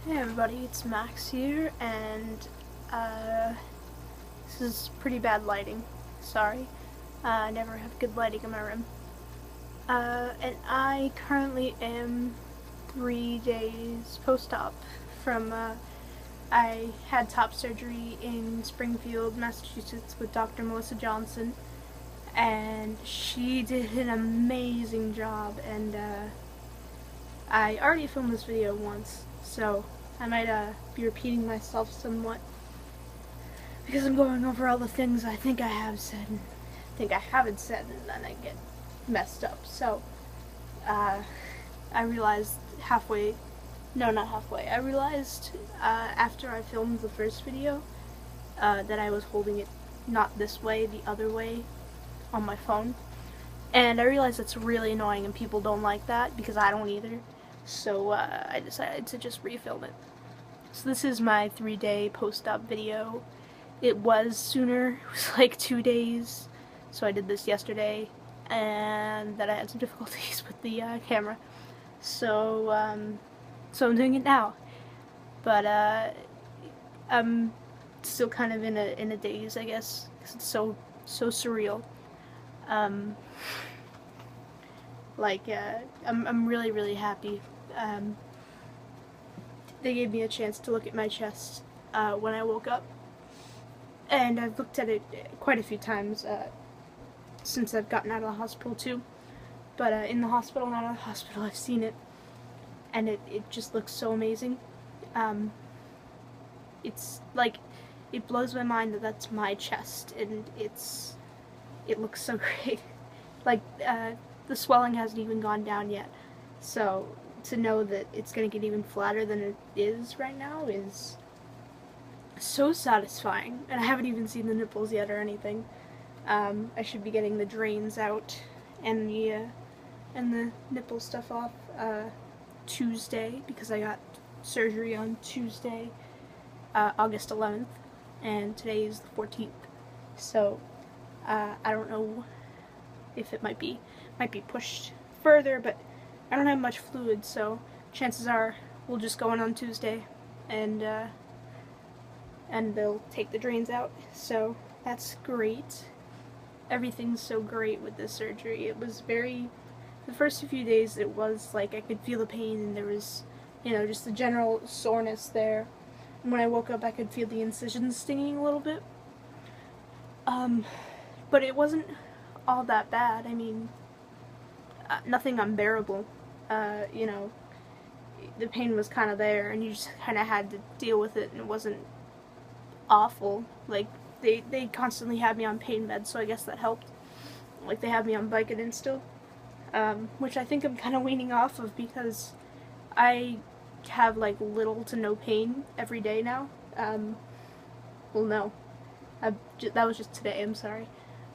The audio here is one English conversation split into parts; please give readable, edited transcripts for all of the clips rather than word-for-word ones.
Hey everybody, it's Max here, and this is pretty bad lighting. Sorry. I never have good lighting in my room. And I currently am 3 days post-op from, I had top surgery in Springfield, Massachusetts with Dr. Melissa Johnson, and she did an amazing job, and I already filmed this video once, so I might be repeating myself somewhat because I'm going over all the things I think I have said and think I haven't said, and then I get messed up. So I realized I realized after I filmed the first video that I was holding it not this way, the other way on my phone, and I realized that's really annoying and people don't like that because I don't either. So I decided to just refilm it. So this is my 3-day post-op video. It was sooner, it was like 2 days, so I did this yesterday, and then I had some difficulties with the camera. So I'm doing it now. But I'm still kind of in a daze, I guess, because it's so surreal. I'm really happy. They gave me a chance to look at my chest when I woke up, and I've looked at it quite a few times since I've gotten out of the hospital too. But in the hospital and out of the hospital, I've seen it, and it just looks so amazing. It's like, it blows my mind that that's my chest, and it looks so great. Like, the swelling hasn't even gone down yet, so to know that it's going to get even flatter than it is right now is so satisfying. And I haven't even seen the nipples yet or anything. I should be getting the drains out and the nipple stuff off Tuesday, because I got surgery on Tuesday, August 11th, and today is the 14th. So I don't know if it might be pushed further, but I don't have much fluid, so chances are we'll just go in on Tuesday, and they'll take the drains out. So that's great. Everything's so great with this surgery. It was the first few days it was like I could feel the pain, and there was, just the general soreness there. And when I woke up, I could feel the incisions stinging a little bit. But it wasn't all that bad. I mean, nothing unbearable. The pain was kind of there, and you just kind of had to deal with it, and it wasn't awful. Like, they constantly had me on pain meds, so I guess that helped. Like, they have me on Vicodin still, which I think I'm kind of weaning off of because I have, like, little to no pain every day now. Well, no. That was just today, I'm sorry.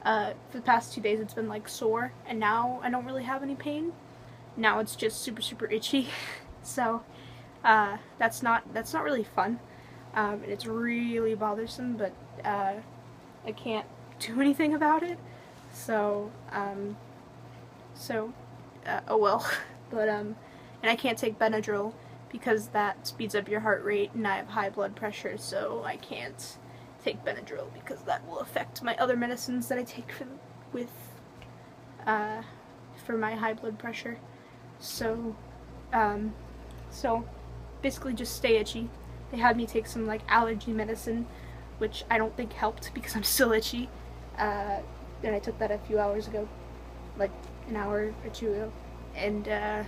For the past 2 days it's been like sore, and now I don't really have any pain. Now it's just super itchy. So that's not really fun, and it's really bothersome, but I can't do anything about it. So oh well. But and I can't take Benadryl because that speeds up your heart rate, and I have high blood pressure, so I can't take Benadryl because that will affect my other medicines that I take for my high blood pressure. So basically just stay itchy. They had me take some like allergy medicine, which I don't think helped because I'm still itchy. And I took that a few hours ago, like an hour or two ago, and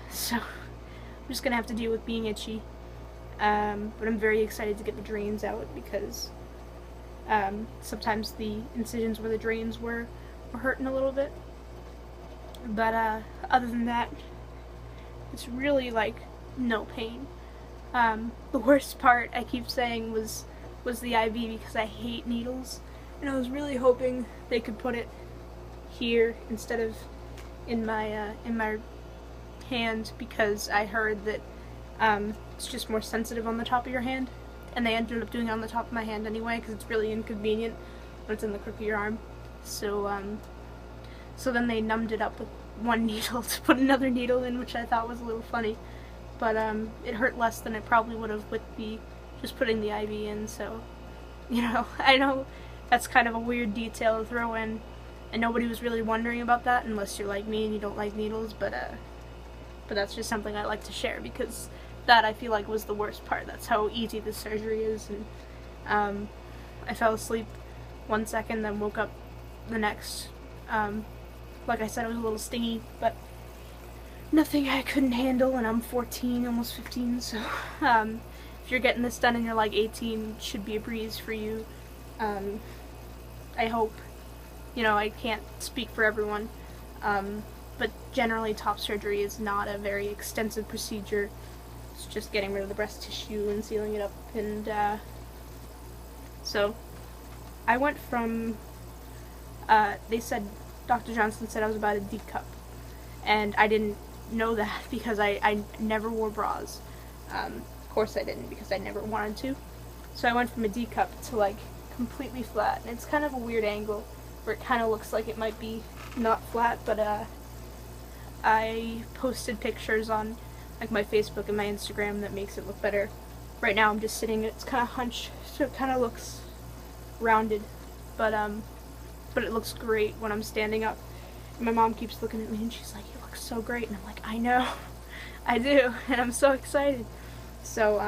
so I'm just gonna have to deal with being itchy. But I'm very excited to get the drains out because sometimes the incisions where the drains were hurting a little bit. But other than that, it's really like no pain. The worst part, I keep saying, was the IV because I hate needles, and I was really hoping they could put it here instead of in my hand, because I heard that it's just more sensitive on the top of your hand, and they ended up doing it on the top of my hand anyway because it's really inconvenient when it's in the crook of your arm. So then they numbed it up with one needle to put another needle in, which I thought was a little funny. but it hurt less than it probably would have with the just putting the IV in. So, I know that's kind of a weird detail to throw in, and nobody was really wondering about that unless you're like me and you don't like needles. But that's just something I like to share, because that, I feel like, was the worst part. That's how easy the surgery is. And I fell asleep 1 second, then woke up the next. Like I said, it was a little stingy, but nothing I couldn't handle, and I'm 14, almost 15, so if you're getting this done and you're like 18, it should be a breeze for you. I hope. I can't speak for everyone, but generally top surgery is not a very extensive procedure. It's just getting rid of the breast tissue and sealing it up, and so I went from, Dr. Johnson said I was about a D cup, and I didn't know that because I never wore bras. Of course I didn't, because I never wanted to. So I went from a D cup to like completely flat, and it's kind of a weird angle where it kind of looks like it might be not flat, but I posted pictures on like my Facebook and my Instagram that makes it look better. Right now I'm just sitting, it's kind of hunched, so it kind of looks rounded, but it looks great when I'm standing up. And my mom keeps looking at me and she's like, "You look so great," and I'm like, "I know, I do," and I'm so excited. So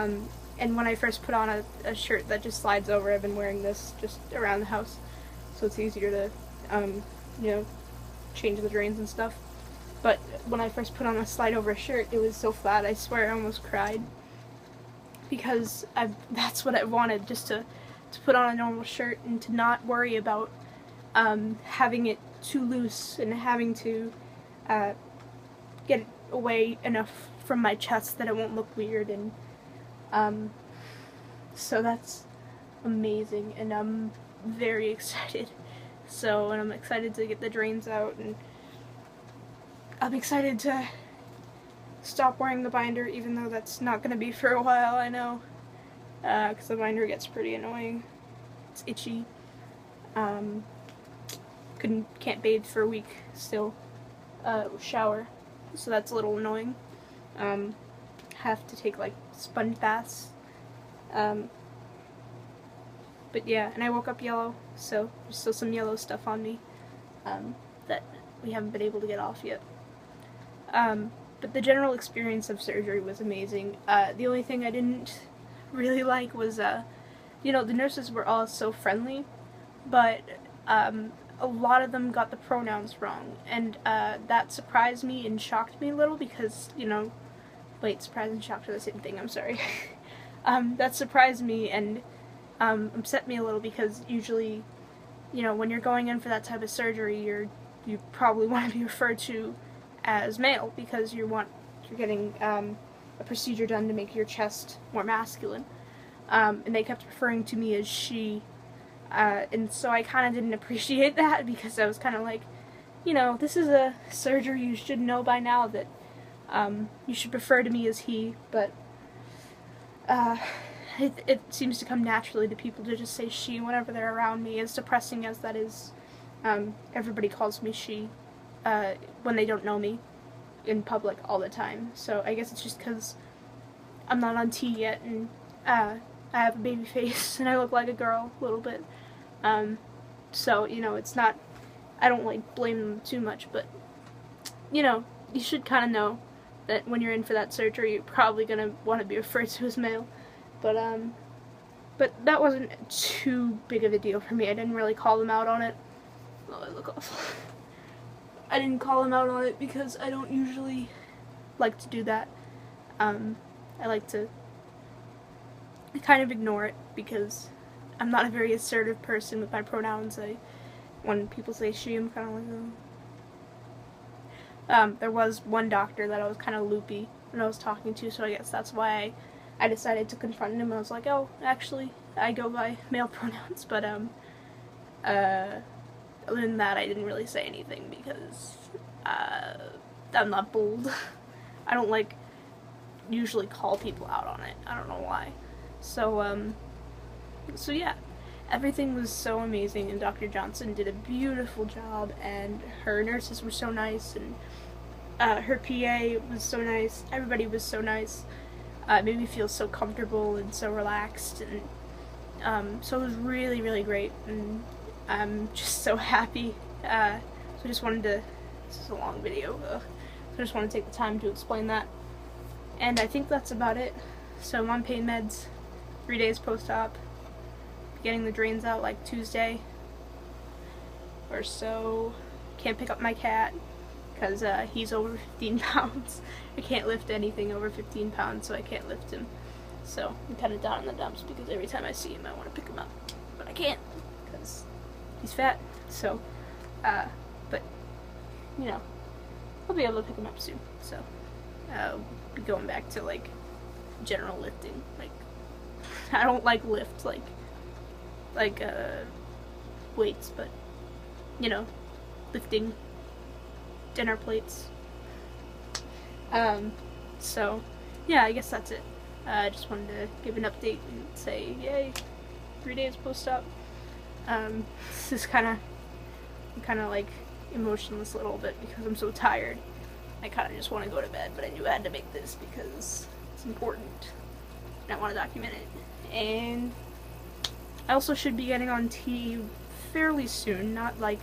and when I first put on a shirt that just slides over, I've been wearing this just around the house, so it's easier to change the drains and stuff. But when I first put on a slide over shirt, it was so flat, I swear I almost cried, because that's what I wanted, just to put on a normal shirt and to not worry about having it too loose and having to get it away enough from my chest that it won't look weird. And so that's amazing, and I'm very excited. And I'm excited to get the drains out, and I'm excited to stop wearing the binder, even though that's not going to be for a while, I know, because the binder gets pretty annoying. It's itchy. Can't bathe for a week still. Shower, so that's a little annoying. Have to take like sponge baths. But yeah, and I woke up yellow, so there's still some yellow stuff on me that we haven't been able to get off yet. But the general experience of surgery was amazing. The only thing I didn't really like was, the nurses were all so friendly, but a lot of them got the pronouns wrong, and that surprised me and shocked me a little, because, wait, surprise and shocked are the same thing, I'm sorry. That surprised me and upset me a little, because usually, when you're going in for that type of surgery, you probably want to be referred to as male, because you're getting a procedure done to make your chest more masculine. And they kept referring to me as she, and so I kind of didn't appreciate that, because I was kind of like, this is a surgery, you should know by now that you should refer to me as he, but it seems to come naturally to people to just say she whenever they're around me, as depressing as that is. Everybody calls me she when they don't know me in public all the time, so I guess it's just because I'm not on T yet, and I have a baby face and I look like a girl a little bit, so it's not, I don't blame them too much, but you should kind of know that when you're in for that surgery, you're probably gonna want to be referred to as male. But that wasn't too big of a deal for me. I didn't really call them out on it. Oh, I look awful. I didn't call them out on it because I don't usually like to do that. I like to kind of ignore it, because I'm not a very assertive person with my pronouns. When people say she, I'm kind of like, oh. There was one doctor that I was kind of loopy when I was talking to, so I guess that's why I decided to confront him. I was like, oh, actually, I go by male pronouns, but other than that, I didn't really say anything, because I'm not bold. I don't usually call people out on it. I don't know why. So yeah, everything was so amazing, and Dr. Johnson did a beautiful job, and her nurses were so nice, and Her PA was so nice. Everybody was so nice. It made me feel so comfortable and so relaxed, and so it was really, really great, and I'm just so happy. So I just wanted to, this is a long video, so I just want to take the time to explain that. And I think that's about it. So I'm on pain meds, 3 days post-op, getting the drains out like Tuesday or so. Can't pick up my cat because he's over 15 pounds. I can't lift anything over 15 pounds, so I can't lift him. So I'm kind of down in the dumps because every time I see him I want to pick him up, but I can't because he's fat. So, but you know, I'll be able to pick him up soon. So we'll be going back to like general lifting. Like, I don't like lift like weights, but you know, lifting dinner plates. So yeah, I guess that's it. I just wanted to give an update and say, yay, 3 days post-op. This is I'm kind of like emotionless a little bit because I'm so tired. I kind of just want to go to bed, but I knew I had to make this because it's important and I want to document it. And I also should be getting on T fairly soon, not like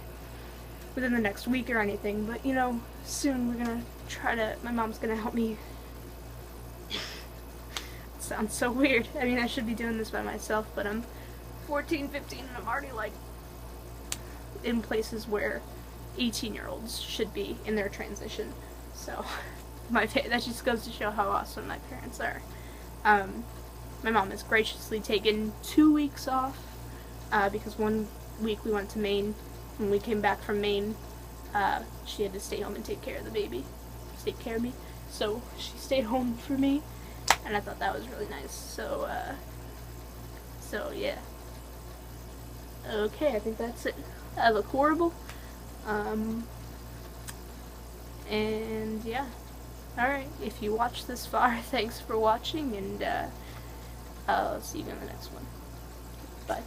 within the next week or anything, but you know, soon we're gonna try to, my mom's gonna help me. It sounds so weird. I mean, I should be doing this by myself, but I'm 14, 15, and I'm already like in places where 18-year-olds should be in their transition. So that just goes to show how awesome my parents are. My mom has graciously taken 2 weeks off because 1 week we went to Maine. When we came back from Maine, she had to stay home and take care of the baby, take care of me. So she stayed home for me, and I thought that was really nice. So, yeah. Okay, I think that's it. I look horrible. And yeah. Alright, if you watched this far, thanks for watching, and I'll see you in the next one. Bye.